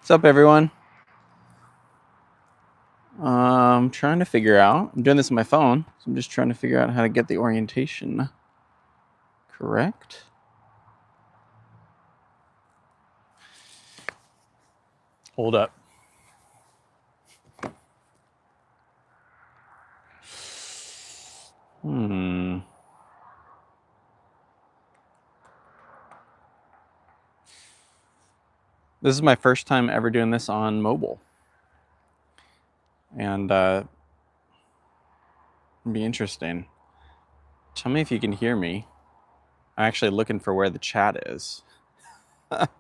What's up, everyone? I'm trying to figure out, I'm doing this on my phone, so I'm just trying to figure out how to get the orientation correct. Hold up. This is my first time ever doing this on mobile. And it'll be interesting. Tell me if you can hear me. I'm actually looking for where the chat is. Okay,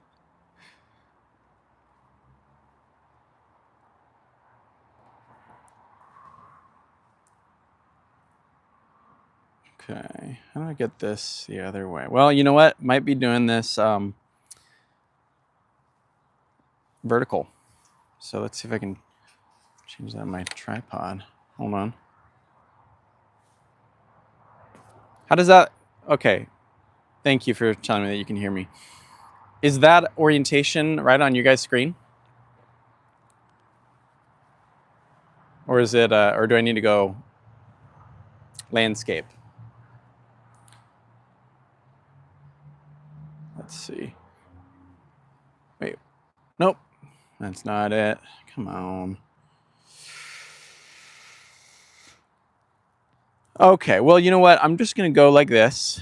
how do I get this the other way? Well, you know what? Might be doing this vertical. So let's see if I can change that on my tripod. Hold on. How does that? Okay. Thank you for telling me that you can hear me. Is that orientation right on you guys' screen? Or is it, or do I need to go landscape? Let's see. Wait, nope, that's not it. Come on. Okay, well, you know what? I'm just gonna go like this.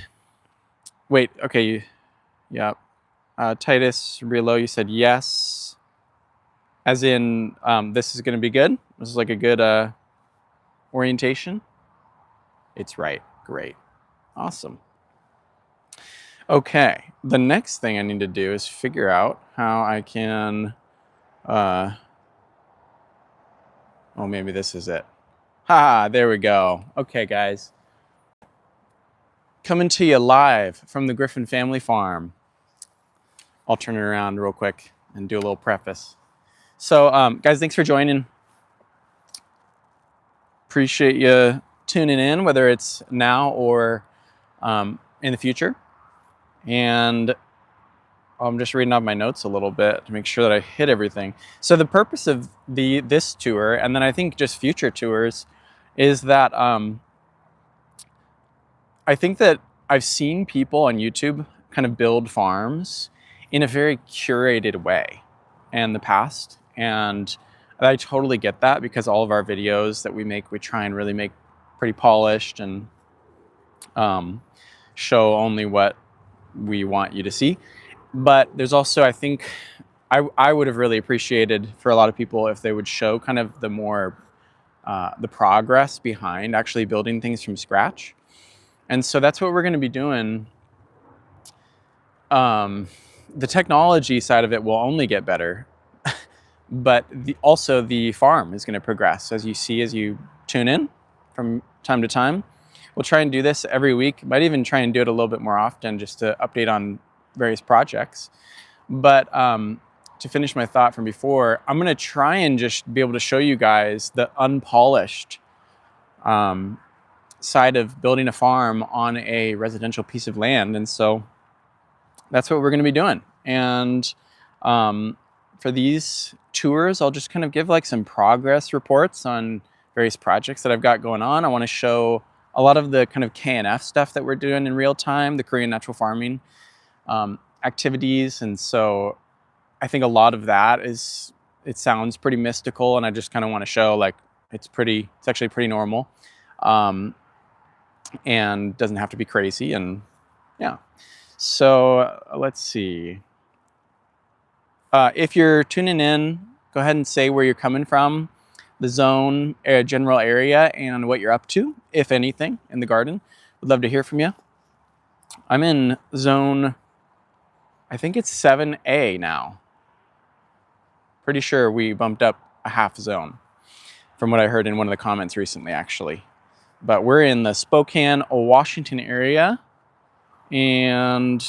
Wait, okay, yeah. Titus Relo, you said yes. As in, this is gonna be good? This is like a good orientation? It's right, great, awesome. Okay, the next thing I need to do is figure out how I can, oh, maybe this is it. Ha, there we go. Okay, guys. Coming to you live from the Griffin family farm. I'll turn it around real quick and do a little preface. So, guys, thanks for joining. Appreciate you tuning in, whether it's now or in the future. And I'm just reading off my notes a little bit to make sure that I hit everything. So the purpose of this tour, and then I think just future tours, is that I think that I've seen people on YouTube kind of build farms in a very curated way in the past. And I totally get that, because all of our videos that we make, we try and really make pretty polished and show only what we want you to see. But there's also, I think, I would have really appreciated for a lot of people if they would show kind of the more, the progress behind actually building things from scratch. And so that's what we're going to be doing. The technology side of it will only get better, but also the farm is going to progress, as you see, as you tune in from time to time. We'll try and do this every week. Might even try and do it a little bit more often, just to update on various projects. But to finish my thought from before, I'm going to try and just be able to show you guys the unpolished side of building a farm on a residential piece of land. And so that's what we're going to be doing. And for these tours, I'll just kind of give like some progress reports on various projects that I've got going on. I want to show a lot of the kind of KNF stuff that we're doing in real time, the Korean natural farming activities. And so I think a lot of that is, it sounds pretty mystical, and I just kind of want to show like it's actually pretty normal, and doesn't have to be crazy. And yeah, so let's see. If you're tuning in, go ahead and say where you're coming from, the zone, general area, and what you're up to, if anything, in the garden. Would love to hear from you. I'm in zone, I think it's 7A now. Pretty sure we bumped up a half zone from what I heard in one of the comments recently, actually. But we're in the Spokane, Washington area, and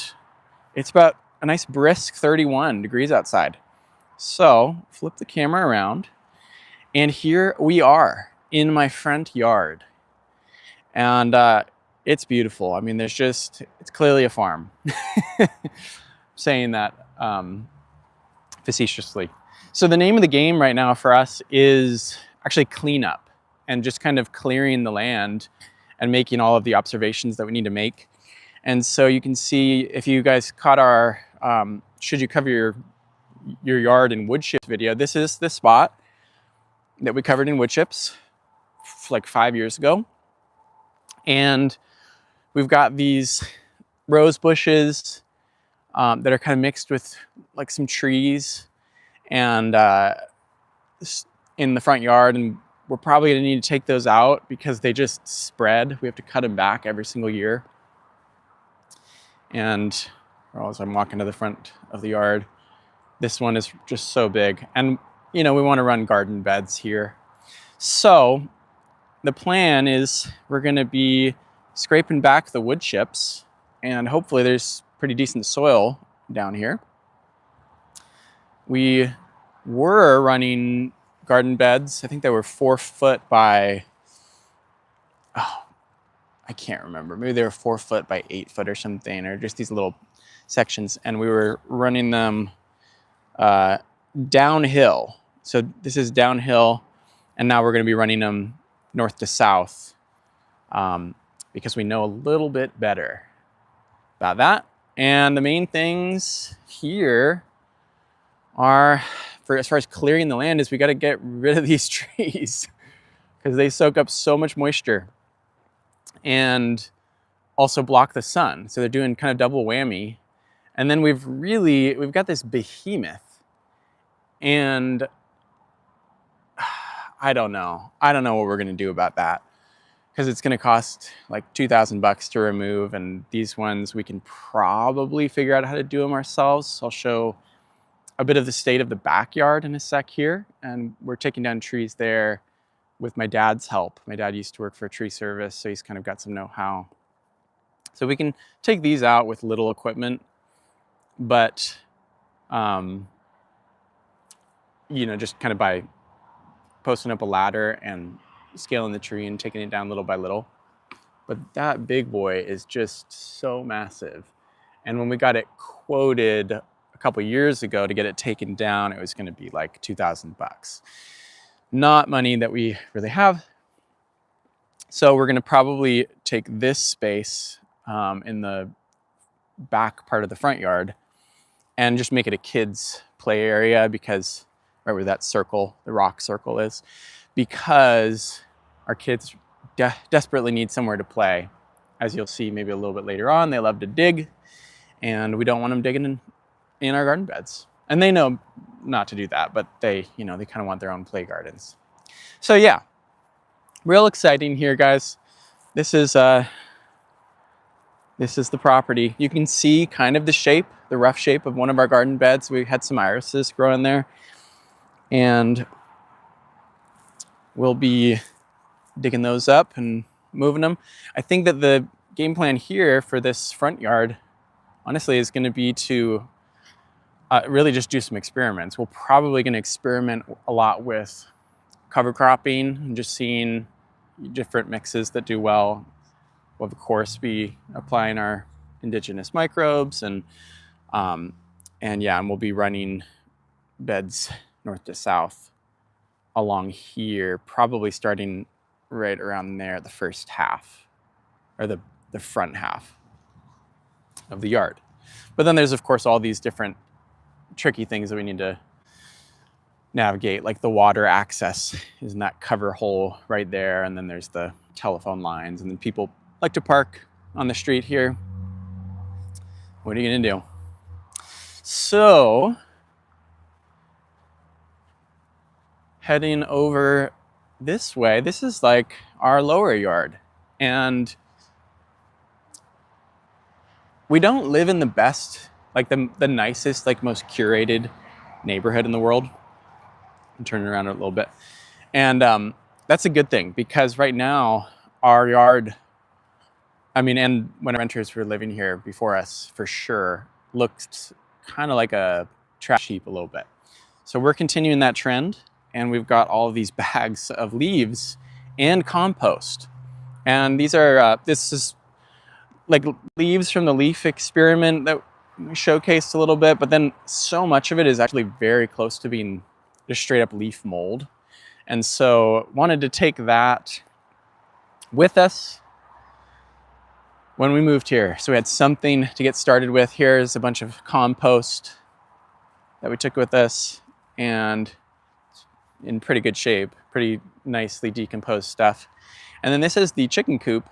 it's about a nice brisk 31 degrees outside. So flip the camera around, and here we are in my front yard. And it's beautiful. I mean, it's clearly a farm. Saying that facetiously. So the name of the game right now for us is actually cleanup and just kind of clearing the land and making all of the observations that we need to make. And so you can see, if you guys caught our should you cover your yard in wood chips video, this is the spot that we covered in wood chips like 5 years ago. And we've got these rose bushes that are kind of mixed with like some trees and in the front yard, and we're probably gonna need to take those out because they just spread. We have to cut them back every single year. And as I'm walking to the front of the yard, this one is just so big. And you know, we want to run garden beds here. So the plan is we're going to be scraping back the wood chips, and hopefully there's pretty decent soil down here. We were running garden beds. I think they were 4 foot by, I can't remember. Maybe they were 4 foot by 8 foot or something, or just these little sections. And we were running them downhill. So this is downhill, and now we're going to be running them north to south because we know a little bit better about that. And the main things here are, as far as clearing the land, is we got to get rid of these trees because they soak up so much moisture and also block the sun. So they're doing kind of double whammy. And then we've got this behemoth, and I don't know what we're going to do about that, because it's going to cost like $2,000 to remove. And these ones, we can probably figure out how to do them ourselves. I'll show a bit of the state of the backyard in a sec here. And we're taking down trees there with my dad's help. My dad used to work for a tree service, so he's kind of got some know-how. So we can take these out with little equipment, but you know, just kind of by posting up a ladder and scaling the tree and taking it down little by little. But that big boy is just so massive. And when we got it quoted a couple years ago to get it taken down, it was going to be like $2,000. Not money that we really have. So we're going to probably take this space in the back part of the front yard and just make it a kids' play area, because right where that circle, the rock circle is, because our kids desperately need somewhere to play. As you'll see maybe a little bit later on, they love to dig, and we don't want them digging in our garden beds. And they know not to do that, but they kind of want their own play gardens. So yeah, real exciting here, guys. This is the property. You can see kind of the rough shape of one of our garden beds. We had some irises growing there, and we'll be digging those up and moving them. I think that the game plan here for this front yard, honestly, is going to be to really just do some experiments. We're probably going to experiment a lot with cover cropping and just seeing different mixes that do well. We'll of course be applying our indigenous microbes, and we'll be running beds north to south along here, probably starting right around there, the first half, or the front half of the yard. But then there's of course all these different tricky things that we need to navigate, like the water access is in that cover hole right there, and then there's the telephone lines, and then people like to park on the street here. What are you gonna do? So heading over this way, this is like our lower yard, and we don't live in the best, like the nicest, like most curated neighborhood in the world. I'm turning around a little bit, and that's a good thing, because right now our yard, and when our renters were living here before us, for sure, looked kind of like a trash heap a little bit. So we're continuing that trend, and we've got all of these bags of leaves and compost. And these are, this is like leaves from the leaf experiment that showcased a little bit, but then so much of it is actually very close to being just straight up leaf mold. And so wanted to take that with us when we moved here. So we had something to get started with. Here's a bunch of compost that we took with us, and in pretty good shape, pretty nicely decomposed stuff. And then this is the chicken coop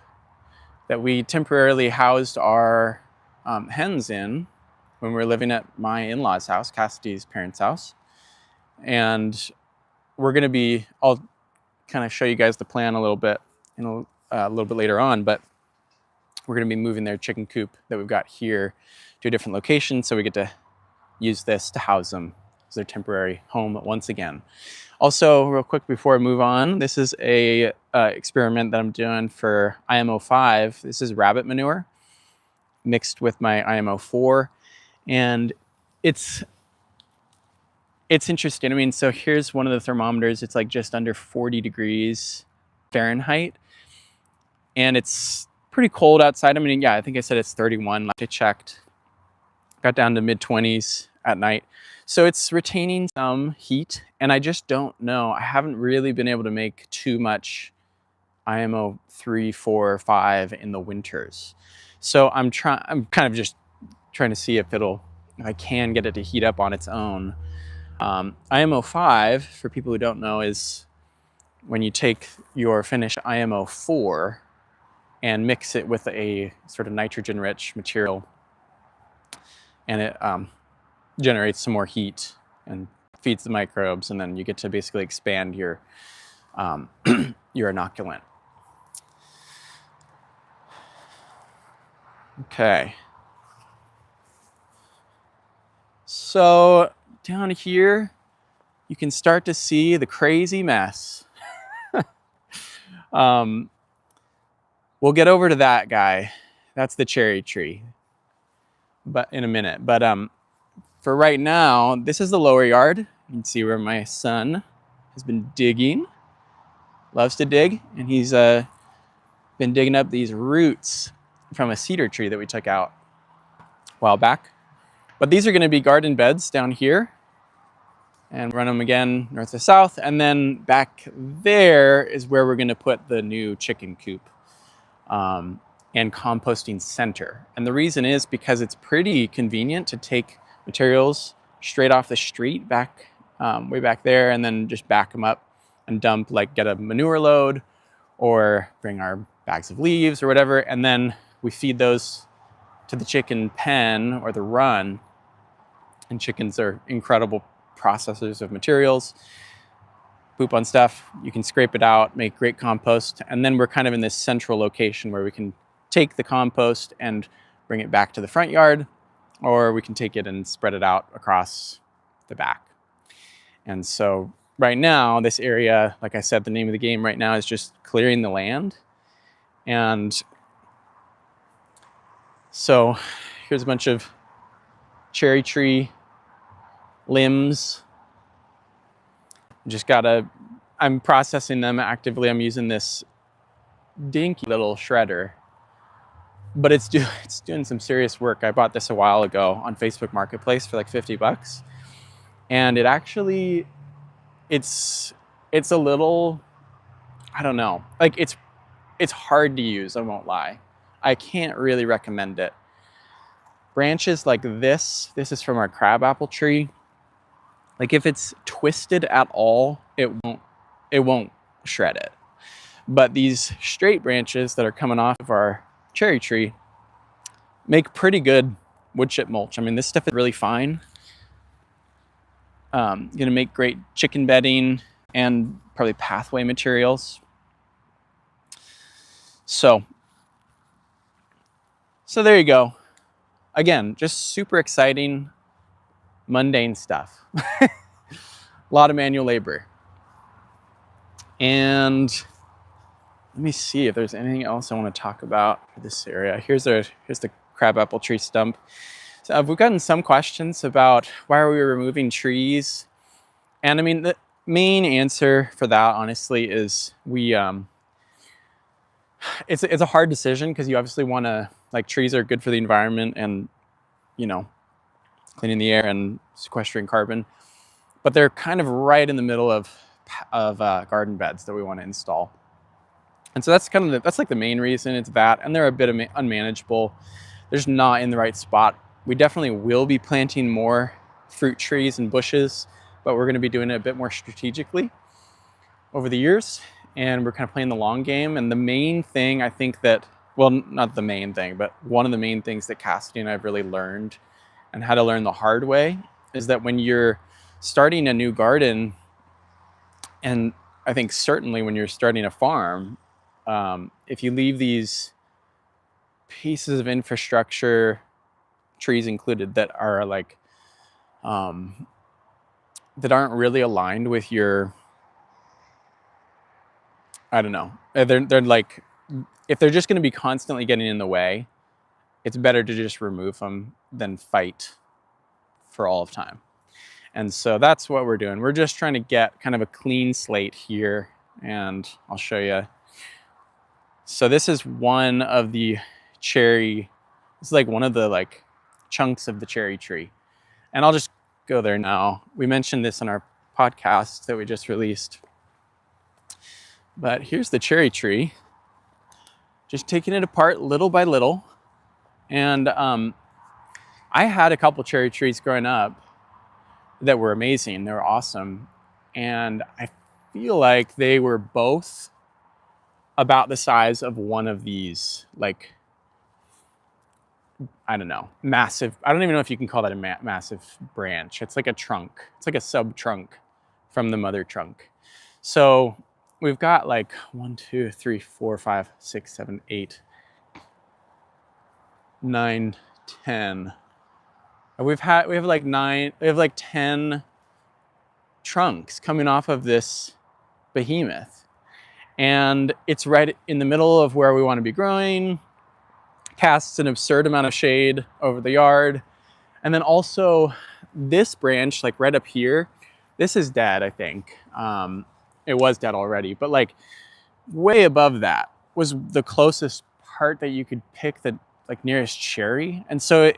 that we temporarily housed our hens in when we were living at my in-laws' house, Cassidy's parents' house. And we're gonna be, I'll kind of show you guys the plan a little bit later on, but we're gonna be moving their chicken coop that we've got here to a different location, so we get to use this to house them as their temporary home once again. Also, real quick before I move on, this is a experiment that I'm doing for IMO 5. This is rabbit manure mixed with my IMO 4, and it's interesting. I mean, so here's one of the thermometers. It's like just under 40 degrees Fahrenheit, and it's pretty cold outside. I mean, yeah, I think I said it's 31. Like I checked, got down to mid-20s at night. So it's retaining some heat, and I just don't know. I haven't really been able to make too much IMO 3, 4, 5 in the winters. So I'm kind of just trying to see if I can get it to heat up on its own. IMO 5, for people who don't know, is when you take your finished IMO 4 and mix it with a sort of nitrogen-rich material, and it generates some more heat and feeds the microbes, and then you get to basically expand your your inoculant. Okay. So down here, you can start to see the crazy mess. We'll get over to that guy. That's the cherry tree, but in a minute. But for right now, this is the lower yard. You can see where my son has been digging. Loves to dig, and he's been digging up these roots from a cedar tree that we took out a while back. But these are going to be garden beds down here, and run them again north to south. And then back there is where we're going to put the new chicken coop and composting center. And the reason is because it's pretty convenient to take materials straight off the street back way back there, and then just back them up and dump, like get a manure load or bring our bags of leaves or whatever, and then we feed those to the chicken pen or the run. And chickens are incredible processors of materials. Poop on stuff, you can scrape it out, make great compost, and then we're kind of in this central location where we can take the compost and bring it back to the front yard, or we can take it and spread it out across the back. And so right now, this area, like I said, the name of the game right now is just clearing the land. And so here's a bunch of cherry tree limbs. I'm processing them actively. I'm using this dinky little shredder, but it's doing some serious work. I bought this a while ago on Facebook Marketplace for like 50 bucks. And it actually, it's a little, I don't know, like it's hard to use, I won't lie. I can't really recommend it. Branches like this is from our crabapple tree. Like if it's twisted at all, it won't shred it. But these straight branches that are coming off of our cherry tree make pretty good wood chip mulch. I mean, this stuff is really fine. Gonna make great chicken bedding and probably pathway materials. So there you go. Again, just super exciting, mundane stuff. A lot of manual labor. And let me see if there's anything else I want to talk about for this area. Here's the crabapple tree stump. So we've gotten some questions about why are we removing trees, and I mean the main answer for that, honestly, is it's a hard decision because you obviously want to, like, trees are good for the environment, and you know, cleaning the air and sequestering carbon. But they're kind of right in the middle of garden beds that we want to install. And so that's kind of that's like the main reason. It's that, and they're a bit unmanageable. They're just not in the right spot. We definitely will be planting more fruit trees and bushes, but we're going to be doing it a bit more strategically over the years, and we're kind of playing the long game. And the main thing I think that, well, not the main thing, but one of the main things that Cassidy and I've really learned and had to learn the hard way is that when you're starting a new garden, and I think certainly when you're starting a farm, if you leave these pieces of infrastructure, trees included, that are like that aren't really aligned with your, I don't know, they're like, if they're just going to be constantly getting in the way, it's better to just remove them than fight for all of time. And so that's what we're doing. We're just trying to get kind of a clean slate here, and I'll show you. So this is one of the cherry, this is like one of the like chunks of the cherry tree. And I'll just go there now. We mentioned this in our podcast that we just released. But here's the cherry tree. Just taking it apart little by little. And I had a couple cherry trees growing up that were amazing. They were awesome. And I feel like they were both about the size of one of these, like, I don't know, massive. I don't even know if you can call that a massive branch. It's like a trunk. It's like a sub trunk from the mother trunk. So we've got like 1, 2, 3, 4, 5, 6, 7, 8, 9, 10. We have like 10 trunks coming off of this behemoth. And it's right in the middle of where we want to be growing, casts an absurd amount of shade over the yard. And then also this branch, like right up here, this is dead, I think. It was dead already, but like way above that was the closest part that you could pick, the like nearest cherry. And so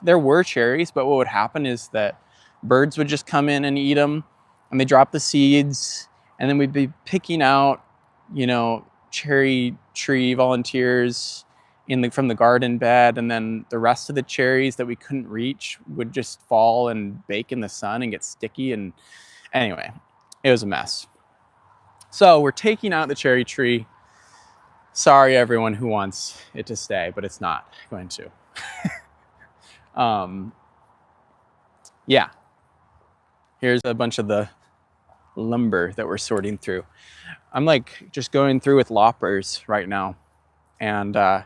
there were cherries, but what would happen is that birds would just come in and eat them, and they drop the seeds, and then we'd be picking out, you know, cherry tree volunteers from the garden bed, and then the rest of the cherries that we couldn't reach would just fall and bake in the sun and get sticky. And anyway, it was a mess. So we're taking out the cherry tree. Sorry, everyone who wants it to stay, but it's not going to. Yeah, here's a bunch of the lumber that we're sorting through. I'm like just going through with loppers right now. And I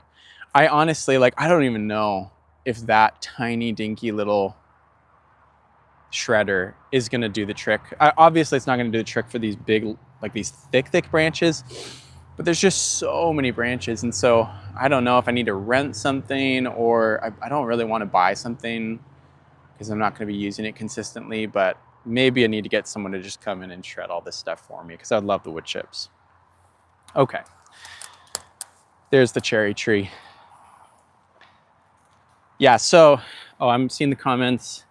honestly, like, I don't even know if that tiny dinky little shredder is going to do the trick. Obviously it's not going to do the trick for these big, like these thick branches, but there's just so many branches. And so I don't know if I need to rent something, or I don't really want to buy something because I'm not going to be using it consistently, but maybe I need to get someone to just come in and shred all this stuff for me, because I love the wood chips. Okay. There's the cherry tree. Yeah, so, I'm seeing the comments.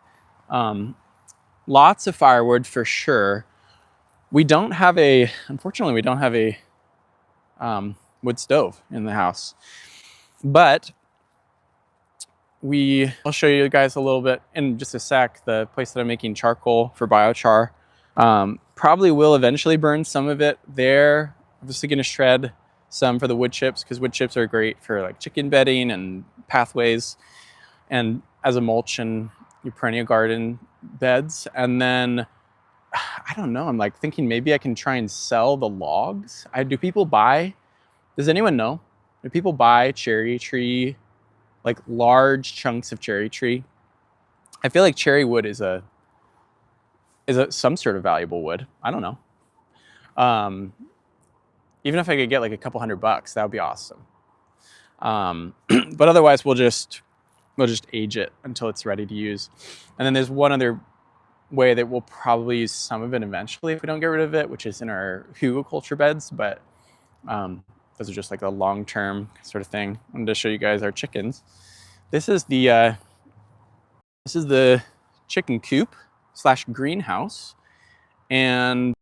Lots of firewood for sure. Unfortunately, we don't have a wood stove in the house. But I'll show you guys a little bit in just a sec, the place that I'm making charcoal for biochar. Probably will eventually burn some of it there. I'm just going to shred some for the wood chips, because wood chips are great for like chicken bedding and pathways, and as a mulch in your perennial garden beds. And then, I don't know, I'm like thinking maybe I can try and sell the logs. Does anyone know? Do people buy cherry tree, like large chunks of cherry tree? I feel like cherry wood is some sort of valuable wood. I don't know. Even if I could get like a couple $100, that would be awesome. But otherwise we'll just age it until it's ready to use. And then there's one other way that we'll probably use some of it eventually if we don't get rid of it, which is in our hugel culture beds. But those are just like a long-term sort of thing. I'm going to show you guys our chickens. This is the This is the chicken coop slash greenhouse, and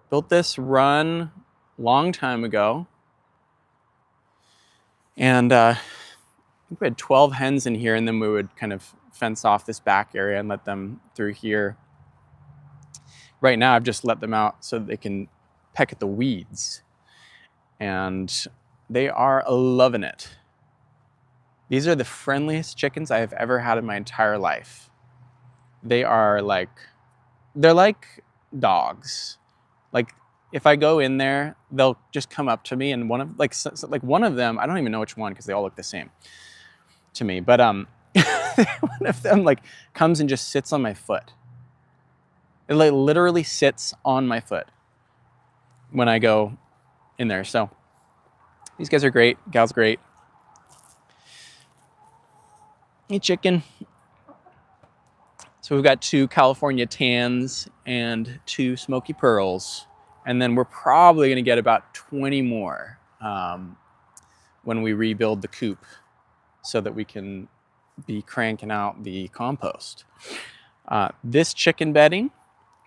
built this run long time ago. And I think we had 12 hens in here, and then we would kind of fence off this back area and let them through here. Right now, I've just let them out so that they can peck at the weeds, and they are loving it. These are the friendliest chickens I have ever had in my entire life. They're like dogs. Like, if I go in there, they'll just come up to me, and one of them, I don't even know which one because they all look the same to me, but one of them like comes and just sits on my foot. It like literally sits on my foot when I go in there. So these guys are great. Gal's great. Hey, chicken. So we've got 2 California tans and 2 smoky pearls. And then we're probably going to get about 20 more when we rebuild the coop so that we can be cranking out the compost. This chicken bedding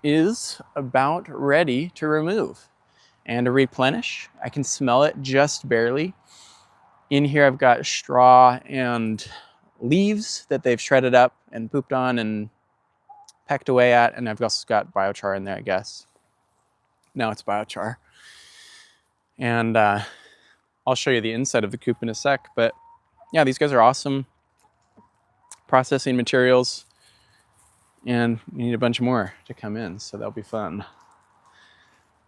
is about ready to remove and to replenish. I can smell it just barely. In here I've got straw and leaves that they've shredded up and pooped on and pecked away at, and I've also got biochar in there, I guess. No, it's biochar. And I'll show you the inside of the coop in a sec, but yeah, these guys are awesome. Processing materials, and we need a bunch more to come in, so that'll be fun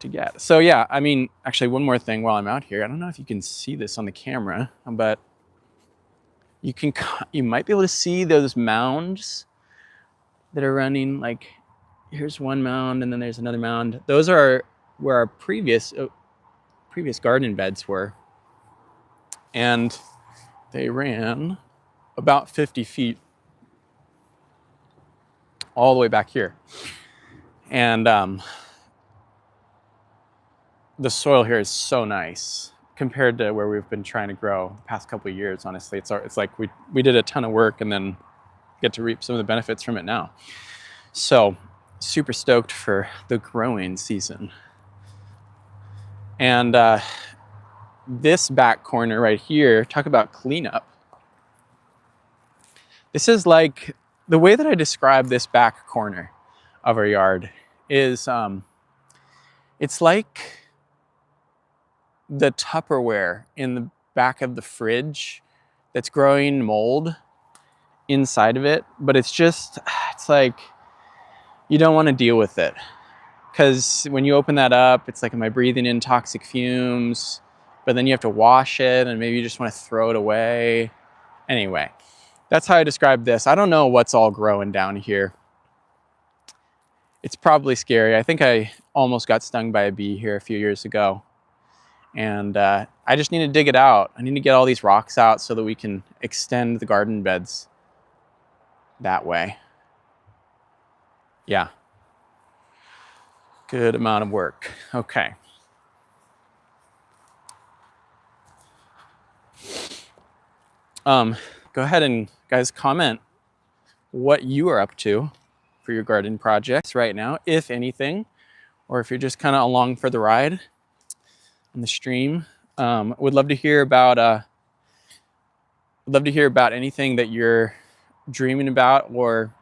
to get. So yeah, I mean, actually one more thing while I'm out here. I don't know if you can see this on the camera, but you might be able to see those mounds that are running. Like, here's one mound, and then there's another mound. Those are where our previous garden beds were, and they ran about 50 feet all the way back here. And the soil here is so nice compared to where we've been trying to grow the past couple of years. Honestly, it's like we did a ton of work and then get to reap some of the benefits from it now. So super stoked for the growing season. And this back corner right here, talk about cleanup. This is like, the way that I describe this back corner of our yard is it's like the Tupperware in the back of the fridge that's growing mold inside of it, but it's like you don't want to deal with it, because when you open that up, it's like, am I breathing in toxic fumes? But then you have to wash it, and maybe you just want to throw it away. Anyway, that's how I describe this. I don't know what's all growing down here. It's probably scary. I think I almost got stung by a bee here a few years ago. And I just need to dig it out. I need to get all these rocks out so that we can extend the garden beds that way. Yeah. Good amount of work. Okay. Go ahead and, guys, comment what you are up to for your garden projects right now, if anything, or if you're just kind of along for the ride on the stream. Would love to hear about anything that you're dreaming about or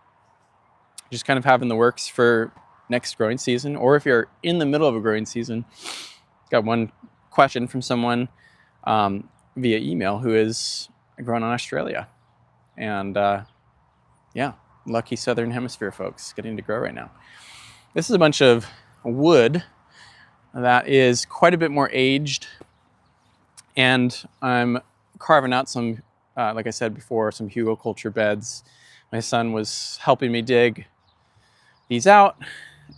just kind of having the works for next growing season, or if you're in the middle of a growing season. Got one question from someone via email who is growing in Australia, and yeah, lucky Southern Hemisphere folks getting to grow right now. This is a bunch of wood that is quite a bit more aged, and I'm carving out some, like I said before, some hugel culture beds. My son was helping me dig these out,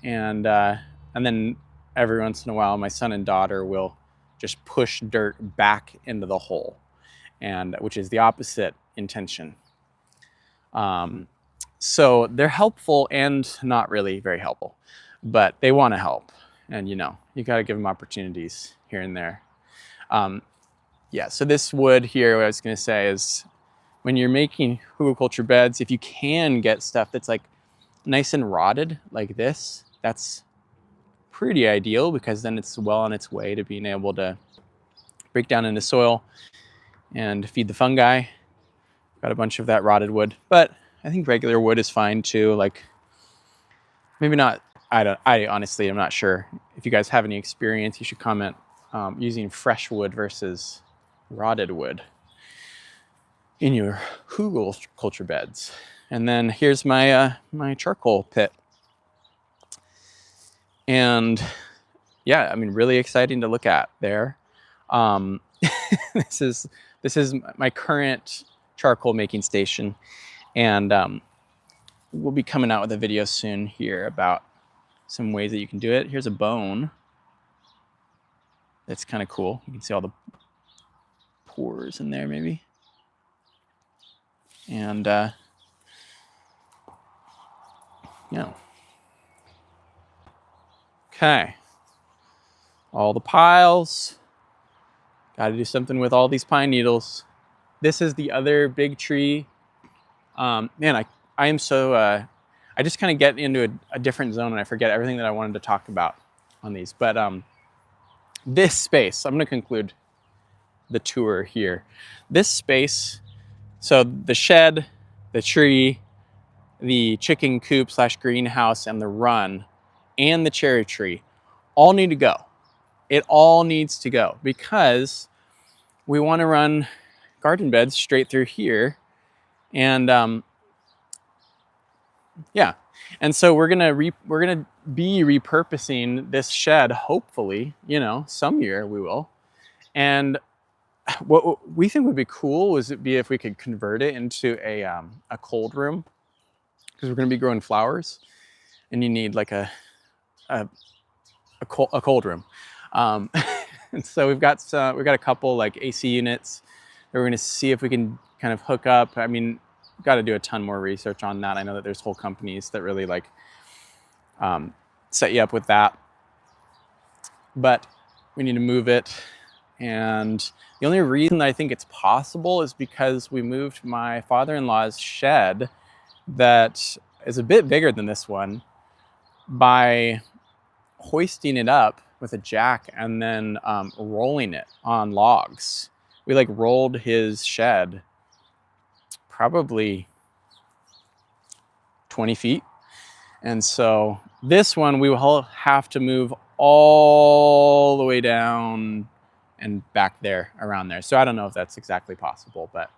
and then every once in a while, my son and daughter will just push dirt back into the hole, and which is the opposite intention. So they're helpful and not really very helpful, but they want to help, and you got to give them opportunities here and there. Yeah, so this wood here, what I was going to say is, when you're making hugelkultur beds, if you can get stuff that's like nice and rotted like this, that's pretty ideal, because then it's well on its way to being able to break down into soil and feed the fungi. Got a bunch of that rotted wood, but I think regular wood is fine too. Like maybe not, I honestly, I'm not sure. If you guys have any experience, you should comment using fresh wood versus rotted wood in your hugelkultur beds. And then here's my my charcoal pit. And yeah, I mean, really exciting to look at there. This is my current charcoal making station, and we'll be coming out with a video soon here about some ways that you can do it. Here's a bone. That's kind of cool. You can see all the pores in there maybe. And yeah. Okay. All the piles. Got to do something with all these pine needles. This is the other big tree. Man, I am so, I just kind of get into a different zone and I forget everything that I wanted to talk about on these. But this space, I'm going to conclude the tour here. This space, so the shed, the tree, the chicken coop / greenhouse, and the run, and the cherry tree all need to go. It all needs to go, because we want to run garden beds straight through here. And yeah, and so we're gonna be repurposing this shed, hopefully, you know, some year we will. And what we think would be cool was if we could convert it into a cold room, because we're gonna be growing flowers, and you need like a cold room. And so we've got a couple like AC units that we're gonna see if we can kind of hook up. I mean, got to do a ton more research on that. I know that there's whole companies that really like set you up with that, but we need to move it. And the only reason that I think it's possible is because we moved my father-in-law's shed, that is a bit bigger than this one, by hoisting it up with a jack and then rolling it on logs. We like rolled his shed probably 20 feet. And so this one we will have to move all the way down and back there, around there. So I don't know if that's exactly possible, but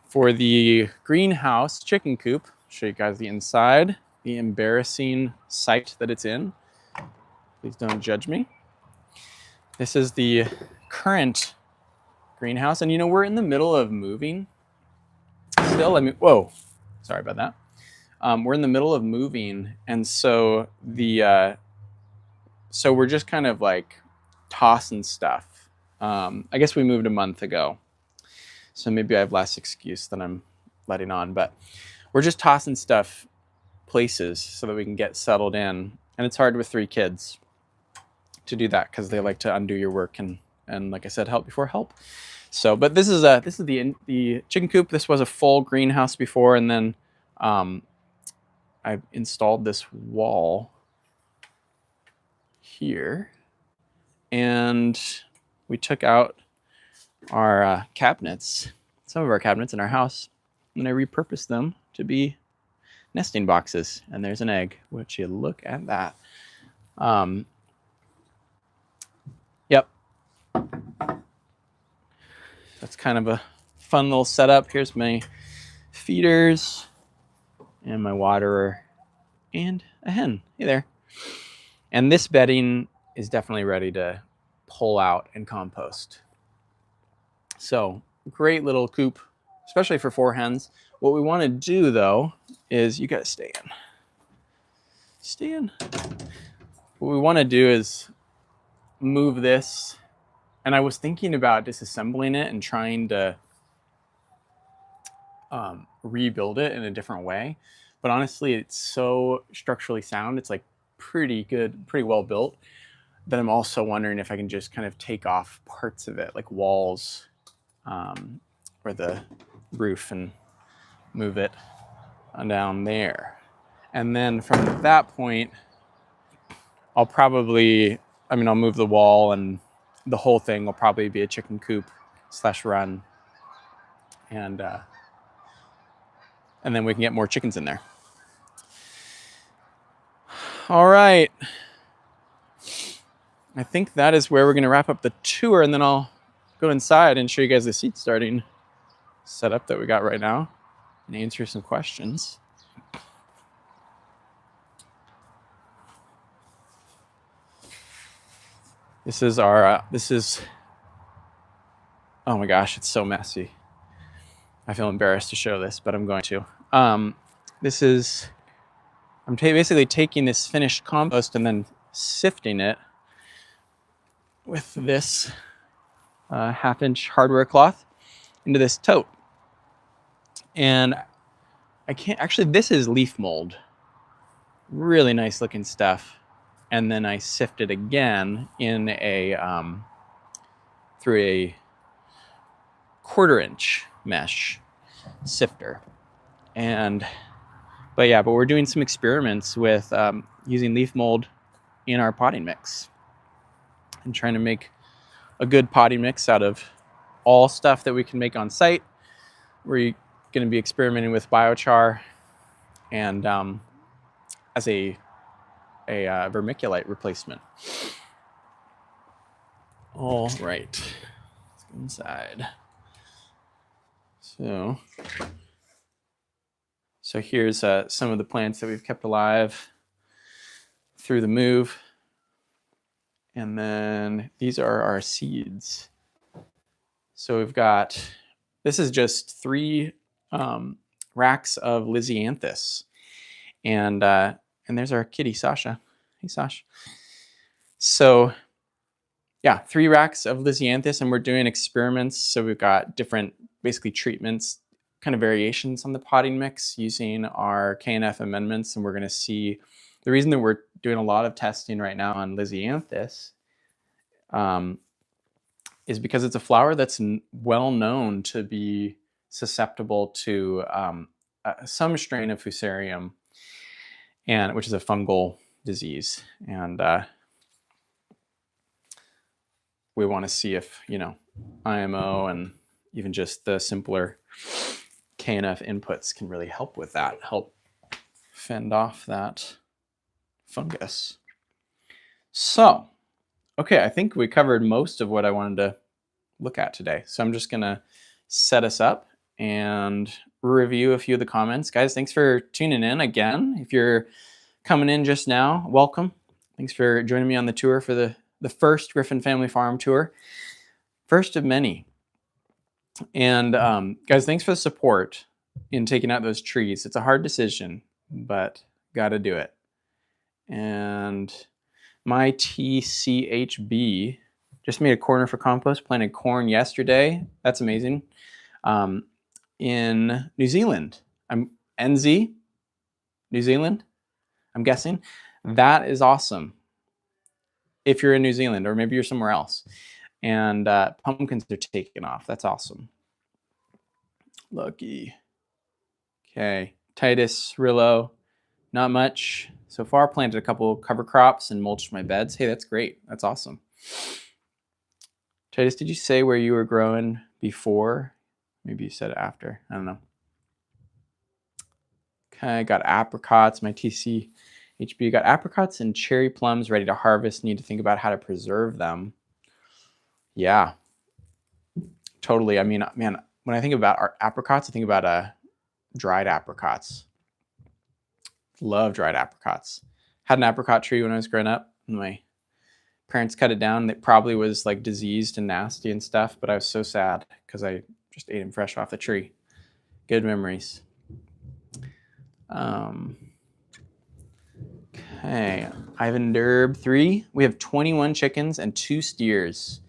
for the greenhouse chicken coop, I'll show you guys the inside, the embarrassing site that it's in. Please don't judge me. This is the current greenhouse. And you know, we're in the middle of moving still. I mean, whoa, sorry about that. We're in the middle of moving. And so so we're just kind of like tossing stuff. I guess we moved a month ago, so maybe I have less excuse than I'm letting on, but we're just tossing stuff places so that we can get settled in. And it's hard with 3 kids to do that, because they like to undo your work and like I said, help before help. So, but this is the chicken coop. This was a full greenhouse before, and then I've installed this wall here, and we took out our cabinets, some of our cabinets in our house, and I repurposed them to be nesting boxes. And there's an egg. Would you look at that? Yep. That's kind of a fun little setup. Here's my feeders and my waterer and a hen. Hey there. And this bedding is definitely ready to pull out and compost. So great little coop, especially for 4 hens. What we want to do though is, you gotta stay in. Stay in. What we want to do is move this, and I was thinking about disassembling it and trying to rebuild it in a different way. But honestly, it's so structurally sound. It's like pretty good, pretty well built, that I'm also wondering if I can just kind of take off parts of it, like walls, or the roof and move it down there. And then from that point, I'll move the wall, and the whole thing will probably be a chicken coop / run. And then we can get more chickens in there. All right. I think that is where we're going to wrap up the tour, and then I'll go inside and show you guys the seed starting setup that we got right now and answer some questions. This is our, oh my gosh, it's so messy. I feel embarrassed to show this, but I'm going to. I'm basically taking this finished compost and then sifting it with this 1/2-inch hardware cloth into this tote. And this is leaf mold. Really nice looking stuff. And then I sift it again in through a 1/4-inch mesh sifter. But we're doing some experiments with using leaf mold in our potting mix and trying to make a good potting mix out of all stuff that we can make on site. We're going to be experimenting with biochar and as a vermiculite replacement. All right, let's go inside. So here's some of the plants that we've kept alive through the move. And then these are our seeds. So we've got, this is just 3 racks of Lysianthus. And there's our kitty, Sasha. Hey, Sasha. So yeah, 3 racks of Lysianthus, and we're doing experiments. So we've got different, basically treatments, kind of variations on the potting mix using our KNF amendments. And we're going to see, the reason that we're doing a lot of testing right now on Lysianthus is because it's a flower that's well known to be susceptible to some strain of Fusarium, which is a fungal disease. And we want to see if, IMO and even just the simpler KNF inputs can really help with that, help fend off that fungus. So, okay, I think we covered most of what I wanted to look at today. So I'm just going to set us up and review a few of the comments. Guys, thanks for tuning in again. If you're coming in just now, welcome. Thanks for joining me on the tour for the first Griffin Family Farm tour. First of many. And guys, thanks for the support in taking out those trees. It's a hard decision, but got to do it. And my TCHB just made a corner for compost, planted corn yesterday. That's amazing. In New Zealand, NZ, New Zealand, I'm guessing. That is awesome. If you're in New Zealand, or maybe you're somewhere else. And pumpkins are taking off. That's awesome. Lucky. Okay, Titus, Rillo, not much so far. Planted a couple cover crops and mulched my beds. Hey, that's great. That's awesome. Titus, did you say where you were growing before? Maybe you said it after. I don't know. Okay, got apricots. My TCHB got apricots and cherry plums ready to harvest. Need to think about how to preserve them. Yeah, totally. I mean, man, when I think about our apricots, I think about dried apricots. Love dried apricots. Had an apricot tree when I was growing up. My parents cut it down. It probably was like diseased and nasty and stuff, but I was so sad because I just ate them fresh off the tree. Good memories. Okay, Ivan Derb 3. We have 21 chickens and 2 steers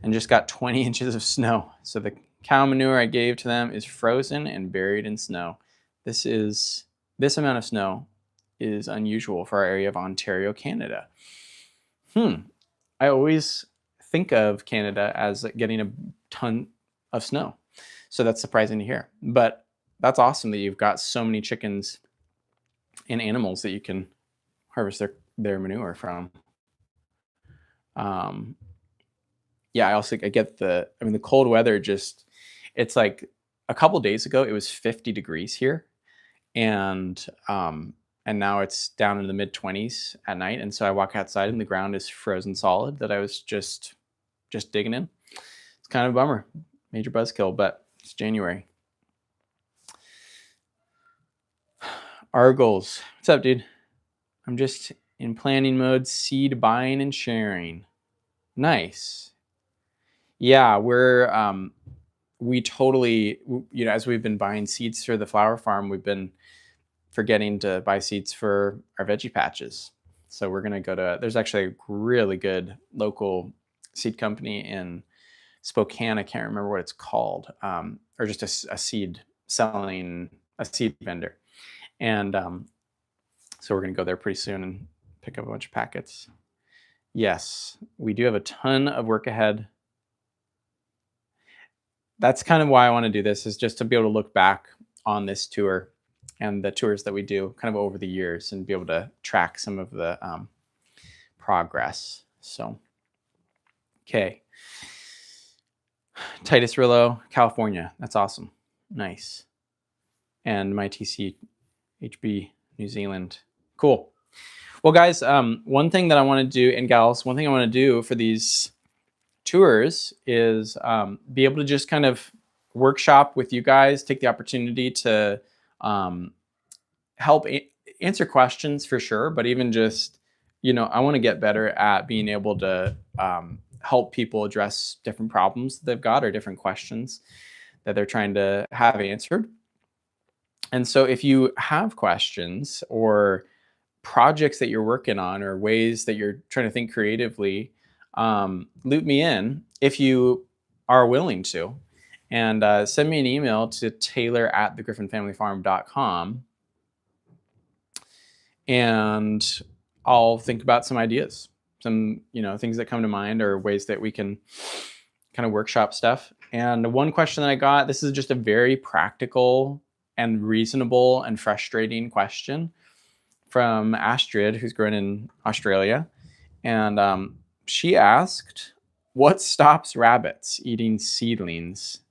and just got 20 inches of snow. So the cow manure I gave to them is frozen and buried in snow. This amount of snow is unusual for our area of Ontario, Canada. I always think of Canada as getting a ton of snow. So that's surprising to hear. But that's awesome that you've got so many chickens and animals that you can harvest their manure from. Um, yeah, I get the cold weather just, it's like a couple days ago, it was 50 degrees here. And, and now it's down in the mid 20s at night. And so I walk outside and the ground is frozen solid that I was just digging in. It's kind of a bummer, major buzzkill, but it's January. Argles, what's up, dude? I'm just in planning mode, seed buying and sharing. Nice. Yeah, we totally, as we've been buying seeds for the flower farm, we've been forgetting to buy seeds for our veggie patches. So we're going to there's actually a really good local seed company in Spokane. I can't remember what it's called, or just a seed vendor. And so we're going to go there pretty soon and pick up a bunch of packets. Yes, we do have a ton of work ahead. That's kind of why I want to do this, is just to be able to look back on this tour and the tours that we do kind of over the years and be able to track some of the progress. So, okay. Titus Rillo, California. That's awesome. Nice. And my TC HB, New Zealand. Cool. Well, guys, one thing that I want to do, and gals, one thing I want to do for these tours is be able to just kind of workshop with you guys, take the opportunity to help answer questions for sure, but even just, I want to get better at being able to help people address different problems they've got or different questions that they're trying to have answered. And so if you have questions or projects that you're working on or ways that you're trying to think creatively, loop me in if you are willing to, and send me an email to taylor@thegriffinfamilyfarm.com, and I'll think about some ideas, some things that come to mind or ways that we can kind of workshop stuff. And one question that I got, this is just a very practical and reasonable and frustrating question from Astrid, who's grown in Australia. And she asked, what stops rabbits eating seedlings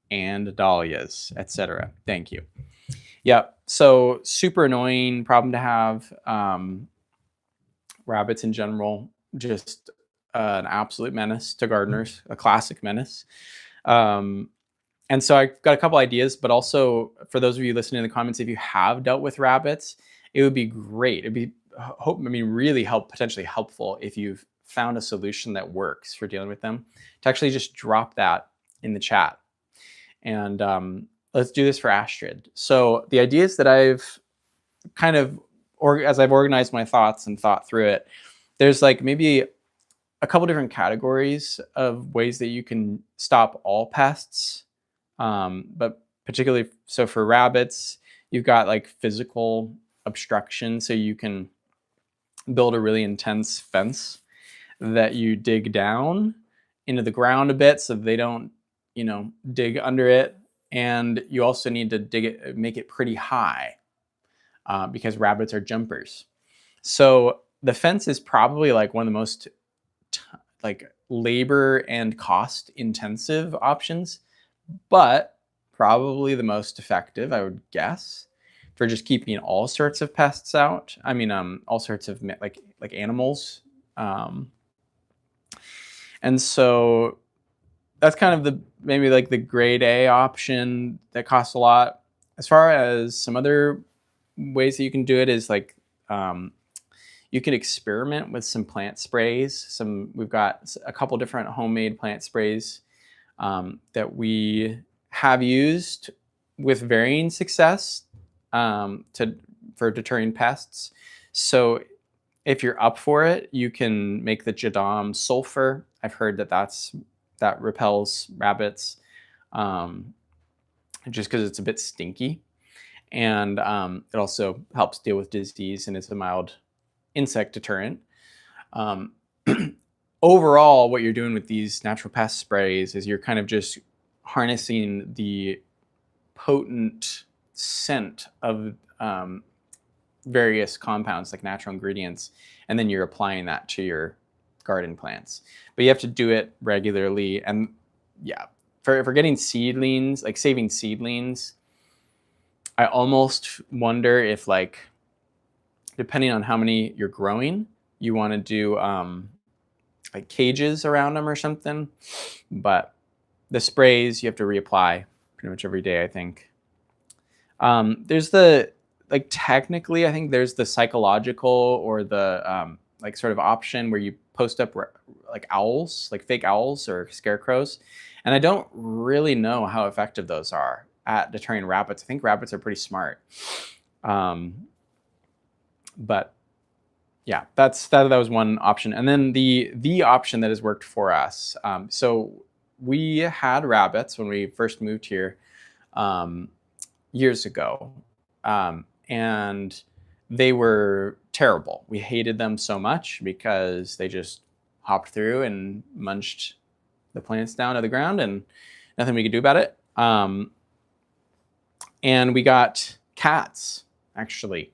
and dahlias, etc.? Thank you. Yeah, so super annoying problem to have. Rabbits in general, just an absolute menace to gardeners, a classic menace. And so I've got a couple ideas, but also for those of you listening in the comments, if you have dealt with rabbits, it would be great. It'd be, really potentially helpful if you've found a solution that works for dealing with them, to actually just drop that in the chat. And let's do this for Astrid. So the ideas that I've kind of, as I've organized my thoughts and thought through it, there's like maybe a couple different categories of ways that you can stop all pests. But particularly, so for rabbits, you've got like physical obstruction. So you can build a really intense fence that you dig down into the ground a bit so they don't, dig under it. And you also need to make it pretty high because rabbits are jumpers. So the fence is probably like one of the most labor and cost intensive options, but probably the most effective, I would guess, for just keeping all sorts of pests out. All sorts of like animals. And so that's kind of maybe the grade A option that costs a lot. As far as some other ways that you can do it is you can experiment with some plant sprays. We've got a couple different homemade plant sprays that we have used with varying success for deterring pests. So if you're up for it, you can make the Jadam sulfur. I've heard that repels rabbits just because it's a bit stinky. And it also helps deal with disease and is a mild insect deterrent. Overall, what you're doing with these natural pest sprays is you're kind of just harnessing the potent scent of various compounds like natural ingredients, and then you're applying that to your garden plants. But you have to do it regularly. And yeah, for getting seedlings, like saving seedlings, I almost wonder if, like, depending on how many you're growing, you want to do like cages around them or something. But the sprays you have to reapply pretty much every day, I think. There's the, like, technically, I think there's the psychological or the like sort of option where you post up like owls, like fake owls or scarecrows. And I don't really know how effective those are at deterring rabbits. I think rabbits are pretty smart. But yeah, that was one option. And then the option that has worked for us. So we had rabbits when we first moved here years ago. And they were terrible. We hated them so much because they just hopped through and munched the plants down to the ground, and nothing we could do about it. And we got cats, actually,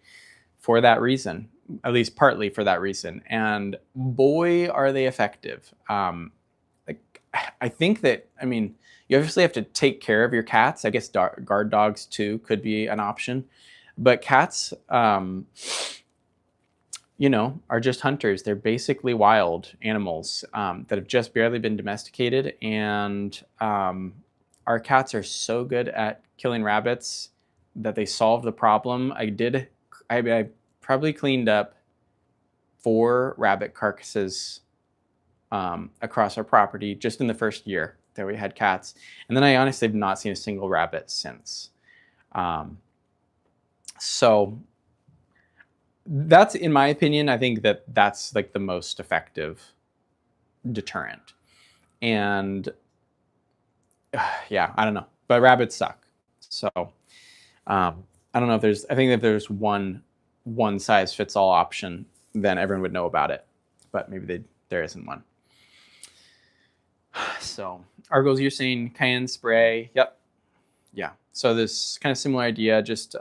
for that reason, at least partly for that reason. And boy, are they effective. Like, I think that, I mean, you obviously have to take care of your cats. I guess guard dogs too could be an option. But cats, you know, are just hunters. They're basically wild animals that have just barely been domesticated. And our cats are so good at killing rabbits that they solve the problem. I probably cleaned up 4 rabbit carcasses across our property just in the first year that we had cats. And then I honestly have not seen a single rabbit since. So that's, in my opinion, I think that's like the most effective deterrent. And yeah, I don't know, but rabbits suck. So I don't know if there's, I think if there's one size fits all option, then everyone would know about it. But maybe there isn't one. So Argos, you're saying cayenne spray. Yep. Yeah. So this kind of similar idea, just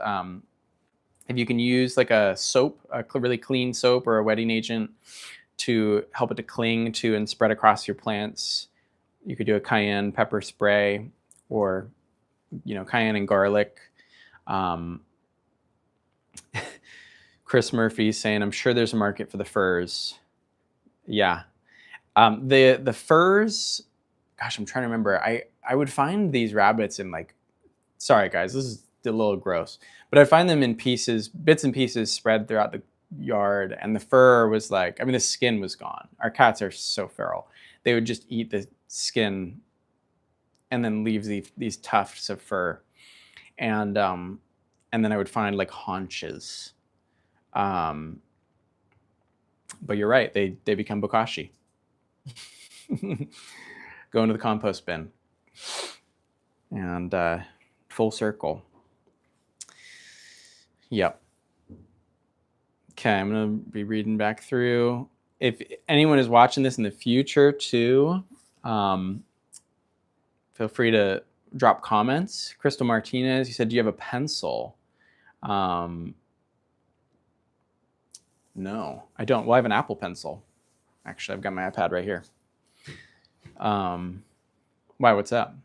if you can use like a soap, a really clean soap or a wetting agent to help it to cling to and spread across your plants, you could do a cayenne pepper spray, or, you know, cayenne and garlic. Chris Murphy saying, I'm sure there's a market for the furs. Yeah. The furs, gosh, I'm trying to remember. I would find these rabbits in, like, sorry guys, this is a little gross, but I'd find them in pieces, bits and pieces spread throughout the yard. And the fur was like, I mean, the skin was gone. Our cats are so feral. They would just eat the skin and then leave these tufts of fur. And then I would find like haunches. But you're right, they become bokashi. Go into the compost bin. And full circle. Yep. Okay, I'm going to be reading back through. If anyone is watching this in the future too, feel free to drop comments. Crystal Martinez, you said, do you have a pencil? No, I don't. Well, I have an Apple Pencil. Actually, I've got my iPad right here. Why, what's up?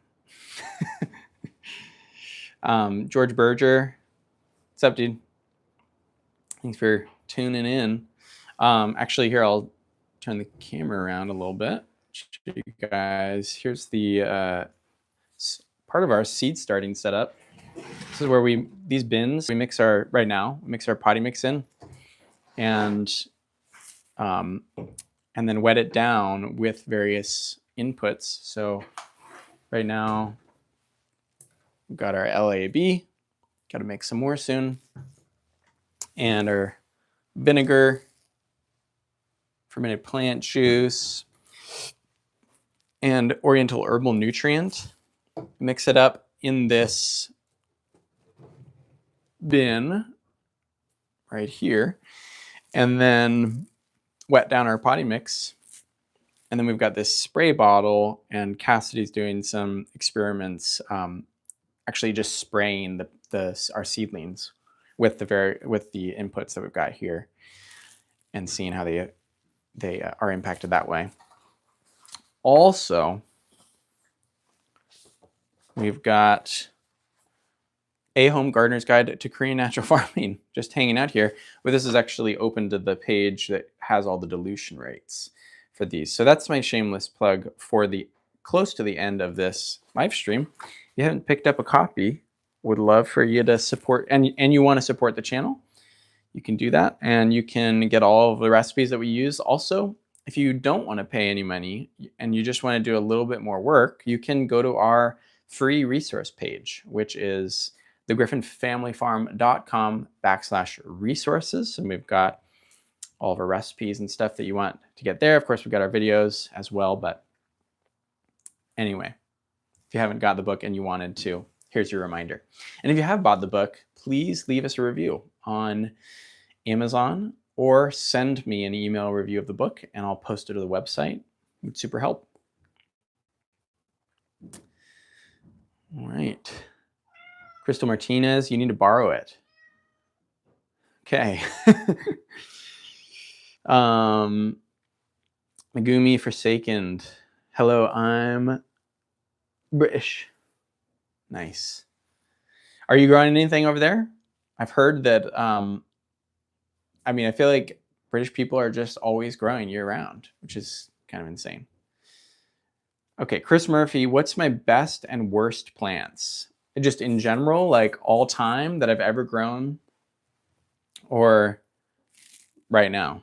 George Berger, what's up, dude? Thanks for tuning in. Actually, here, I'll turn the camera around a little bit. Show you guys. Here's the part of our seed starting setup. This is where these bins, we mix our potty mix in, and then wet it down with various inputs. So right now, we've got our LAB, got to make some more soon, and our vinegar, fermented plant juice, and Oriental herbal nutrient. Mix it up in this bin right here, and then wet down our potty mix And then we've got this spray bottle, and Cassidy's doing some experiments, actually just spraying our seedlings with the inputs that we've got here, and seeing how they are impacted that way. Also, we've got A Home Gardener's Guide to Korean Natural Farming just hanging out here. But this is actually open to the page that has all the dilution rates for these. So that's my shameless plug for the close to the end of this live stream. If you haven't picked up a copy, would love for you to support, and you want to support the channel, you can do that, and you can get all of the recipes that we use. Also, if you don't want to pay any money and you just want to do a little bit more work, you can go to our free resource page, which is thegriffinfamilyfarm.com/resources. And we've got all of our recipes and stuff that you want to get there. Of course, we've got our videos as well. But anyway, if you haven't got the book and you wanted to, here's your reminder. And if you have bought the book, please leave us a review on Amazon or send me an email review of the book, and I'll post it to the website. It would super help. All right. Crystal Martinez, you need to borrow it. Okay. Megumi Forsaken. Hello, I'm British. Nice. Are you growing anything over there? I've heard that, I mean, I feel like British people are just always growing year round, which is kind of insane. Okay, Chris Murphy, what's my best and worst plants? Just in general, like all time that I've ever grown, or right now?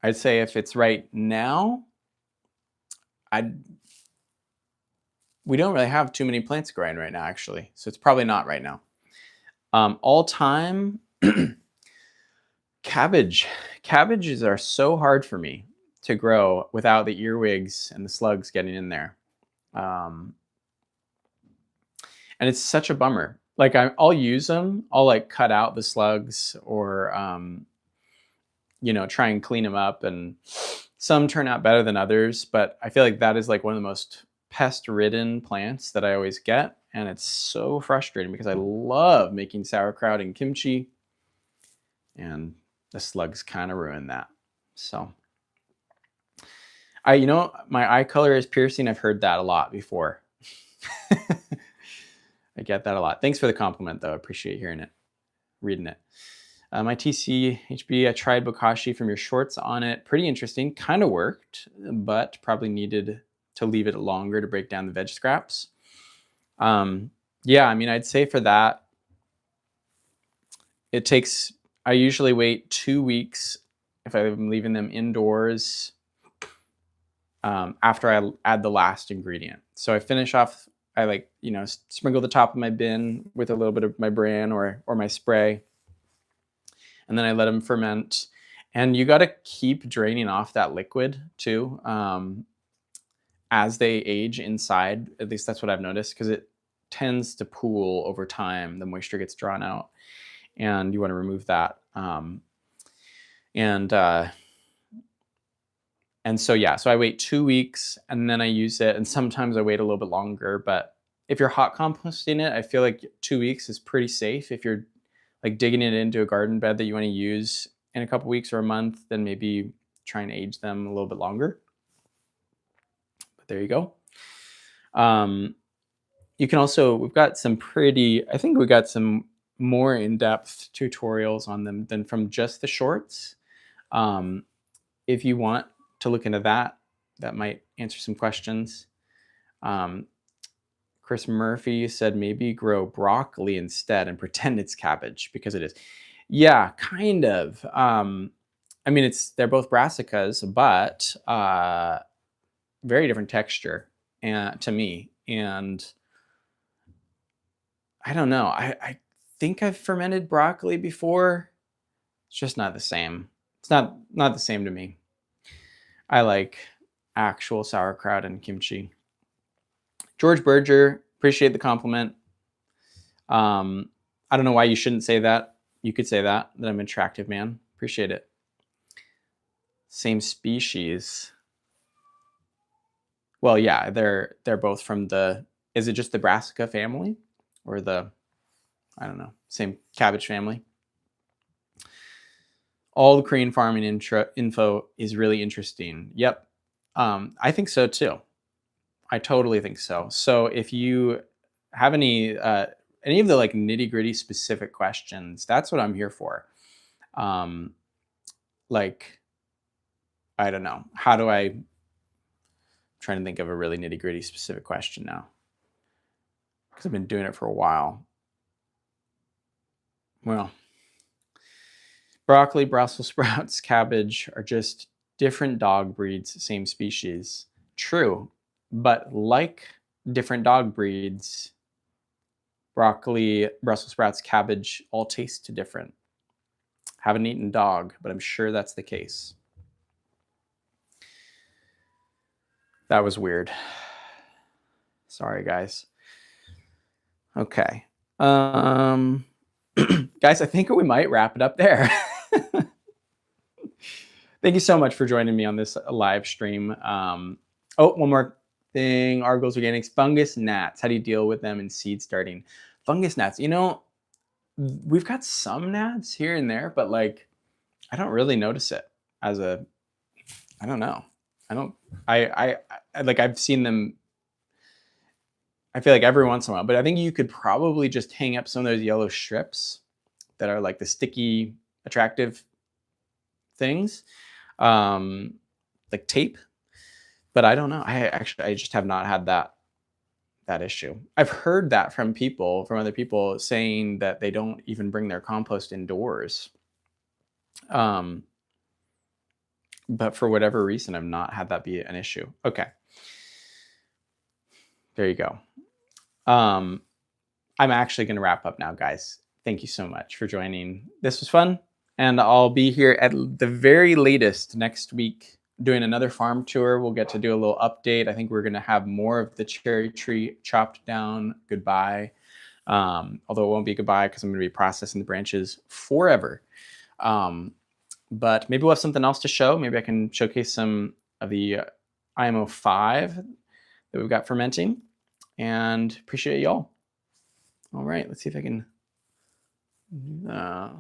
I'd say if it's right now, we don't really have too many plants growing right now, actually. So it's probably not right now. All time, cabbage. Cabbages are so hard for me to grow without the earwigs and the slugs getting in there. And it's such a bummer. Like I'll use them. I'll like cut out the slugs, or try and clean them up. And some turn out better than others. But I feel like that is like one of the most pest-ridden plants that I always get. And it's so frustrating because I love making sauerkraut and kimchi. And the slugs kind of ruin that. So my eye color is piercing. I've heard that a lot before. I get that a lot. Thanks for the compliment, though. I appreciate hearing it, reading it. My TCHB, I tried bokashi from your shorts on it. Pretty interesting. Kind of worked, but probably needed to leave it longer to break down the veg scraps. Yeah, I mean, I'd say for that, I usually wait 2 weeks if I'm leaving them indoors after I add the last ingredient. So I finish off, I sprinkle the top of my bin with a little bit of my bran or my spray. And then I let them ferment. And you got to keep draining off that liquid too as they age inside. At least that's what I've noticed, because it tends to pool over time. The moisture gets drawn out, and you want to remove that. And so, yeah, so I wait 2 weeks and then I use it. And sometimes I wait a little bit longer. But if you're hot composting it, I feel like 2 weeks is pretty safe. If you're like digging it into a garden bed that you want to use in a couple weeks or a month, then maybe try and age them a little bit longer. But there you go. You can also, we've got some I think we got some more in-depth tutorials on them than from just the shorts. If you want to look into that might answer some questions. Chris Murphy said maybe grow broccoli instead and pretend it's cabbage, because it is. Yeah, kind of. I mean, they're both brassicas, but very different texture to me. And I don't know. I think I've fermented broccoli before. It's just not the same. It's not the same to me. I like actual sauerkraut and kimchi. George Berger, appreciate the compliment. I don't know why you shouldn't say that. You could say that I'm an attractive man. Appreciate it. Same species. Well, yeah, they're both from the, is it just the Brassica family or the, I don't know, same cabbage family? All the Korean farming info is really interesting. Yep. I think so too. I totally think so. So if you have any of the like nitty gritty specific questions, that's what I'm here for. Like, I don't know. How do I'm trying to think of a really nitty gritty specific question now, because I've been doing it for a while. Well, broccoli, Brussels sprouts, cabbage are just different dog breeds, same species. True, but like different dog breeds, broccoli, Brussels sprouts, cabbage all taste different. Haven't eaten dog, but I'm sure that's the case. That was weird. Sorry, guys. Okay. Guys, I think we might wrap it up there. Thank you so much for joining me on this live stream. Oh, one more thing. Argos Organics, fungus gnats. How do you deal with them in seed starting? Fungus gnats, you know, we've got some gnats here and there, but like, I don't really notice it as a, I don't know. I like, I've seen them, I feel like every once in a while, but I think you could probably just hang up some of those yellow strips that are like the sticky, attractive things, like tape. But I don't know. I just have not had that issue. I've heard that from other people saying that they don't even bring their compost indoors. But for whatever reason, I've not had that be an issue. Okay. There you go. I'm actually going to wrap up now, guys. Thank you so much for joining. This was fun. And I'll be here at the very latest next week doing another farm tour. We'll get to do a little update. I think we're going to have more of the cherry tree chopped down. Goodbye. Although it won't be goodbye because I'm going to be processing the branches forever. But maybe we'll have something else to show. Maybe I can showcase some of the IMO 5 that we've got fermenting. And appreciate y'all. All right, let's see if I can do that.